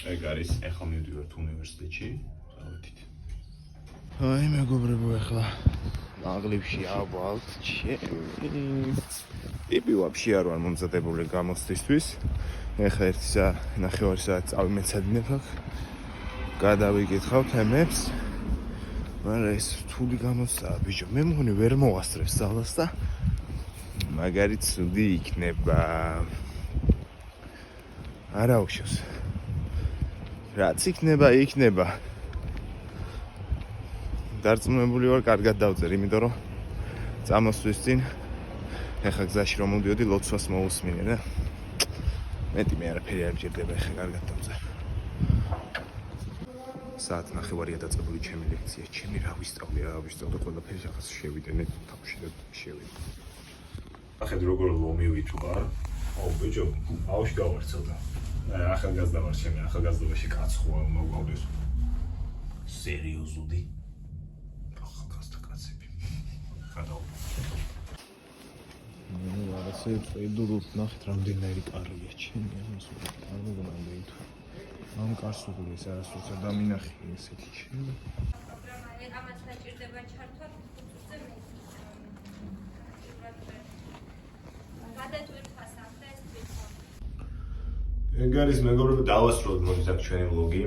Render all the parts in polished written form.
ეგ არის ახლა მივდივართ უნივერსიტეტში, წავედით. აი მეგობრებო, ახლა ნაღლივში ავალთ ჩემი. ტიპი ვაფშე არ ვარ მომზადებული გამოცდისთვის. ეხლა 1:09 საათი წავიმეცადინებ აქ. გადავიკითხავ თემებს. მაგრამ ეს რთული გამოცდაა, ბიჭო. მე მგონი ვერ მოვასწრებს სწავლას და მაგარი ცუდი იქნება. არა უშავს. რაც იქნება. დარწმუნებული ვარ, კარგად დავწერ, იმიტომ რომ წამოსვლის წინ ეხლა გზაში რომ მოვიდოდი, ლოცვას მოусმინე და მეტი მე არაფერი არ მჭირდება, ეხლა კარგად დავწერ. საათ 9:30-ია დაწყებული ჩემი ლექცია, ჩემი რა ვისწავლე, ყველაფერი რაღაც შევიდენე თავში და შევიდე. ახეთ როგორ ლომივით ვარ? აუ ბიჭო, აუში გავარცელდა. ახალგაზრდა ვარ, ჩემი ახალგაზრდობაში კაც ხო მოგვავდეს. სერიოზული? ახალგაზრდა კაცები. გადავა. რაღაცე წერდურობ ნახეთ რამდენიერი კარია ჩემი ამას არ მოგონამდე ითქვა. ამ კარს უყურე ეს არასდროს არ დამინახე ესეთი ჩემი. ამას საჭირდება ჩართვა 5 წუთზე მეტი. გადატვირთვა საფრეს თვითონ. ეგ არის მეგობრებო, დავასრულოთ მოდით აქ ჩვენი ვლოგი.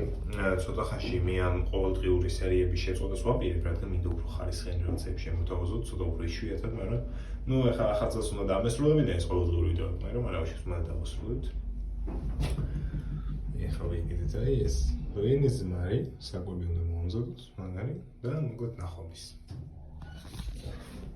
ცოტა ხანში მე ამ ყოველდღიური სერიების შეწყვეტას ვაპირებ, რადგან მინდა უფრო ხარისხიანი რაღაცები შემოთავაზოთ, ცოტა უფრო იშვიათად, მაგრამ ნუ ახლა ახალ წელს უნდა დამესრულებინა ეს ყოველდღიური ვიდეო, მაგრამ არა ვაშის უნდა დავასრულოთ. ეხლა ვიგიდეთ აი ეს ვენის მარი, საკვები უნდა მომზადოთ, მაგარი და მოკლედ ნახვამდის.